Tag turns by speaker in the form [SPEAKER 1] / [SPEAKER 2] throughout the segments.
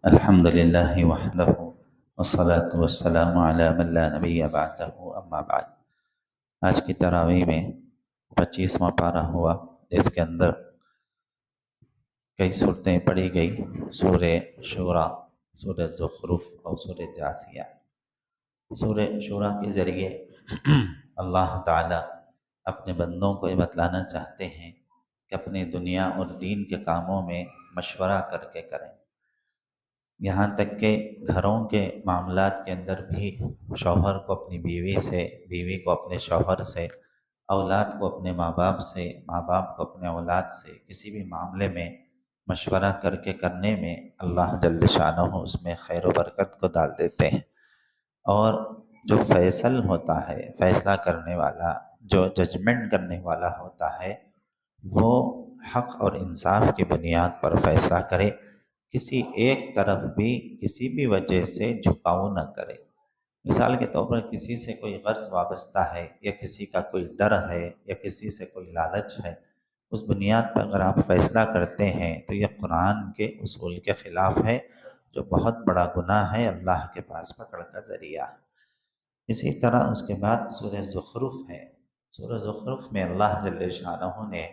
[SPEAKER 1] الحمد للہ وحدہ والصلاة والسلام علی من لا نبی بعدہ اما بعد۔ آج کی تراویح میں 25واں پارہ ہوا، اس کے اندر کئی صورتیں پڑھی گئی: سورہ شورى، سورہ زخرف اور سورہ جاثیہ۔ سورہ شورى کے ذریعے اللہ تعالیٰ اپنے بندوں کو یہ بتلانا چاہتے ہیں کہ اپنے دنیا اور دین کے کاموں میں مشورہ کر کے کریں۔ یہاں تک کہ گھروں کے معاملات کے اندر بھی شوہر کو اپنی بیوی سے، بیوی کو اپنے شوہر سے، اولاد کو اپنے ماں باپ سے، ماں باپ کو اپنے اولاد سے، کسی بھی معاملے میں مشورہ کر کے کرنے میں اللہ جل شانہ اس میں خیر و برکت کو ڈال دیتے ہیں۔ اور جو فیصل ہوتا ہے، فیصلہ کرنے والا، جو ججمنٹ کرنے والا ہوتا ہے، وہ حق اور انصاف کی بنیاد پر فیصلہ کرے، کسی ایک طرف بھی کسی بھی وجہ سے جھکاؤ نہ کرے۔ مثال کے طور پر کسی سے کوئی غرض وابستہ ہے، یا کسی کا کوئی ڈر ہے، یا کسی سے کوئی لالچ ہے، اس بنیاد پر اگر آپ فیصلہ کرتے ہیں تو یہ قرآن کے اصول کے خلاف ہے، جو بہت بڑا گناہ ہے، اللہ کے پاس پکڑ کا ذریعہ ہے۔ اسی طرح اس کے بعد سورہ زخرف ہے۔ سورہ زخرف میں اللہ جل شانہ نے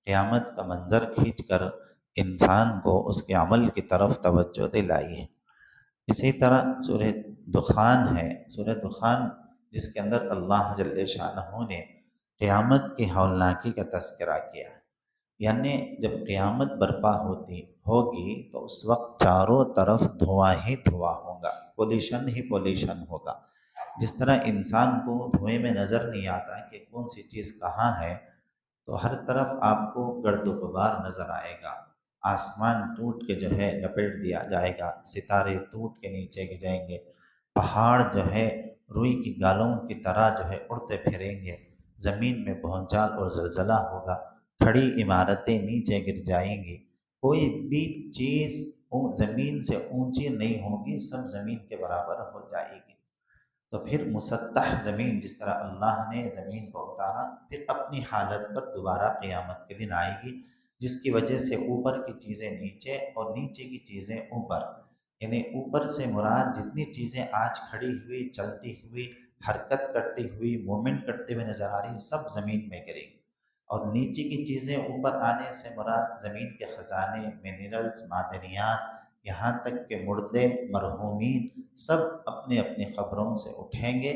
[SPEAKER 1] قیامت کا منظر کھینچ کر انسان کو اس کے عمل کی طرف توجہ دلائی ہے۔ اسی طرح سورہ دخان ہے۔ سورہ دخان جس کے اندر اللہ جل شانہ نے قیامت کی ہولناکی کا تذکرہ کیا ہے، یعنی جب قیامت برپا ہوگی تو اس وقت چاروں طرف دھواں ہی دھواں ہوگا، پولیشن ہی پولیشن ہوگا۔ جس طرح انسان کو دھوئیں میں نظر نہیں آتا کہ کون سی چیز کہاں ہے، تو ہر طرف آپ کو گرد و غبار نظر آئے گا۔ آسمان ٹوٹ کے جو ہے لپیٹ دیا جائے گا، ستارے ٹوٹ کے نیچے گر جائیں گے، پہاڑ جو ہے روئی کی گالوں کی طرح جو ہے اڑتے پھریں گے، زمین میں بھونچال اور زلزلہ ہوگا، کھڑی عمارتیں نیچے گر جائیں گی، کوئی بھی چیز زمین سے اونچی نہیں ہوگی، سب زمین کے برابر ہو جائے گی۔ تو پھر مسطح زمین، جس طرح اللہ نے زمین کو اتارا، پھر اپنی حالت پر دوبارہ قیامت کے دن آئے گی، جس کی وجہ سے اوپر کی چیزیں نیچے اور نیچے کی چیزیں اوپر، یعنی اوپر سے مراد جتنی چیزیں آج کھڑی ہوئی، چلتی ہوئی، حرکت کرتی ہوئی، مومنٹ کرتے ہوئے نظر آ رہی، سب زمین میں گریں گی، اور نیچے کی چیزیں اوپر آنے سے مراد زمین کے خزانے، منرلز، معدنیات، یہاں تک کہ مردے، مرحومین، سب اپنے اپنی قبروں سے اٹھیں گے۔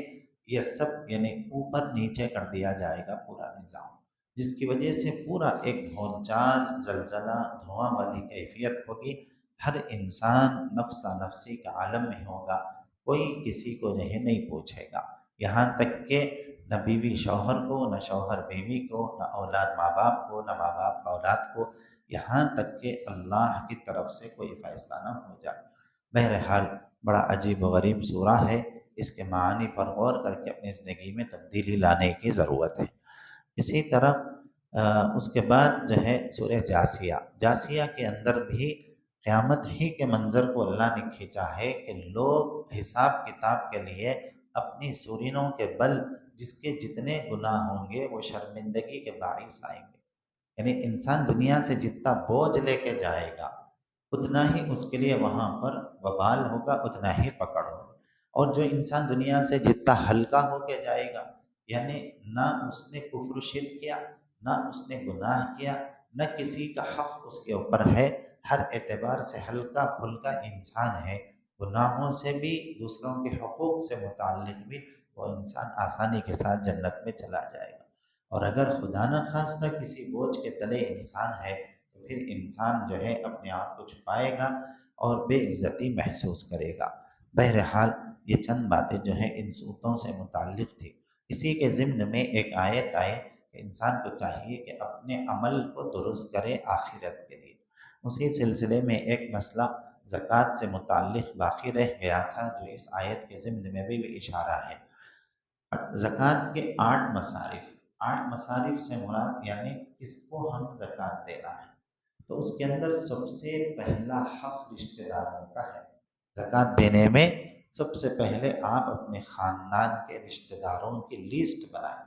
[SPEAKER 1] یہ سب یعنی اوپر نیچے کر دیا جائے گا پورا نظام، جس کی وجہ سے پورا ایک بھونچال، زلزلہ، دھواں والی کیفیت ہوگی۔ ہر انسان نفسا نفسی کا عالم میں ہوگا، کوئی کسی کو نہیں پوچھے گا، یہاں تک کہ نہ بیوی شوہر کو، نہ شوہر بیوی کو، نہ اولاد ماں باپ کو، نہ ماں باپ اولاد کو، یہاں تک کہ اللہ کی طرف سے کوئی فیصلہ نہ ہو جائے۔ بہرحال بڑا عجیب و غریب سورہ ہے، اس کے معانی پر غور کر کے اپنی زندگی میں تبدیلی لانے کی ضرورت ہے۔ اسی طرح اس کے بعد جو ہے سورہ جاثیہ۔ جاثیہ کے اندر بھی قیامت ہی کے منظر کو اللہ نے کھینچا ہے کہ لوگ حساب کتاب کے لیے اپنی سورینوں کے بل جس کے جتنے گناہ ہوں گے وہ شرمندگی کے باعث آئیں گے، یعنی انسان دنیا سے جتنا بوجھ لے کے جائے گا اتنا ہی اس کے لیے وہاں پر وبال ہوگا، اتنا ہی پکڑ ہوگا۔ اور جو انسان دنیا سے جتنا ہلکا ہو کے جائے گا، یعنی نہ اس نے کفر شرک کیا، نہ اس نے گناہ کیا، نہ کسی کا حق اس کے اوپر ہے، ہر اعتبار سے ہلکا پھلکا انسان ہے، گناہوں سے بھی، دوسروں کے حقوق سے متعلق بھی وہ انسان آسانی کے ساتھ جنت میں چلا جائے گا۔ اور اگر خدا نہ خواستہ کسی بوجھ کے تلے انسان ہے، تو پھر انسان جو ہے اپنے آپ کو چھپائے گا اور بے عزتی محسوس کرے گا۔ بہرحال یہ چند باتیں جو ہیں ان صورتوں سے متعلق تھی۔ اسی کے ضمن میں ایک آیت آئے کہ انسان کو چاہیے کہ اپنے عمل کو درست کرے آخرت کے لیے۔ اسی سلسلے میں ایک مسئلہ زکوٰۃ سے متعلق باقی رہ گیا تھا، جو اس آیت کے ضمن میں بھی اشارہ ہے۔ زکوٰۃ کے 8 مصارف سے مراد یعنی کس کو ہم زکوٰۃ دینا ہے، تو اس کے اندر سب سے پہلا حق رشتہ داروں کا ہے۔ زکوٰۃ دینے میں سب سے پہلے آپ اپنے خاندان کے رشتہ داروں کی لسٹ بنائیں،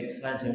[SPEAKER 1] XYZ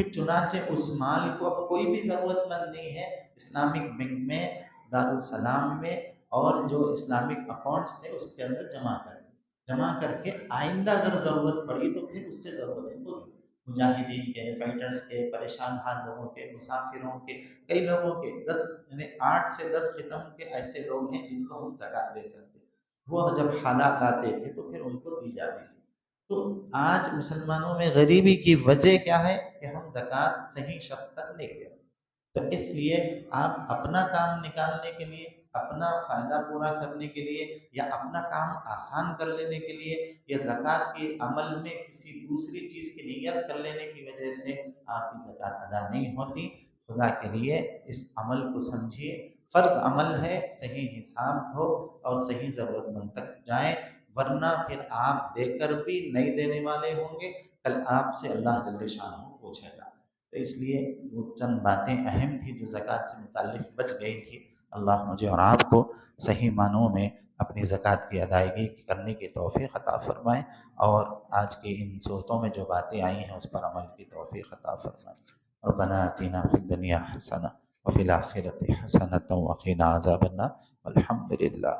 [SPEAKER 1] پھر چنانچہ اس مال کو اب کوئی بھی ضرورت مند نہیں ہے اسلامک بینک میں، دارالسلام میں، اور جو اسلامک اکاؤنٹس تھے اس کے اندر جمع کر کے آئندہ اگر ضرورت پڑی تو پھر اس سے ضرورتیں پوری، مجاہدین کے، فائٹرز کے، پریشان حال لوگوں کے، مسافروں کے، کئی لوگوں کے 10 یعنی 8 سے 10 قسم کے ایسے لوگ ہیں جن کو ہم زکوٰۃ دے سکتے، وہ جب حالات آتے تھے تو پھر ان کو دی جاتی تھی۔ تو آج مسلمانوں میں غریبی کی وجہ کیا ہے کہ ہم زکوٰۃ صحیح شخص تک نہیں دے رہے۔ تو اس لیے آپ اپنا کام نکالنے کے لیے، اپنا فائدہ پورا کرنے کے لیے، یا اپنا کام آسان کر لینے کے لیے، یا زکوٰۃ کے عمل میں کسی دوسری چیز کی نیت کر لینے کی وجہ سے آپ کی زکوٰۃ ادا نہیں ہوتی، خدا کے لیے اس عمل کو سمجھیے، فرض عمل ہے، صحیح حساب ہو اور صحیح ضرورت مند تک جائیں، ورنہ پھر آپ دے کر بھی نہیں دینے والے ہوں گے، کل آپ سے اللہ جل شانہ پوچھے گا۔ تو اس لیے وہ چند باتیں اہم تھیں جو زکوٰۃ سے متعلق بچ گئی تھی۔ اللہ مجھے اور آپ کو صحیح معنوں میں اپنی زکوٰۃ کی ادائیگی کرنے کی توفیق عطا فرمائے، اور آج کی ان صورتوں میں جو باتیں آئی ہیں اس پر عمل کی توفیق عطا فرمائے۔ ربنا آتنا فی الدنیا حسنہ وفی الآخرۃ حسنۃ وقنا عذاب النار، والحمد للہ۔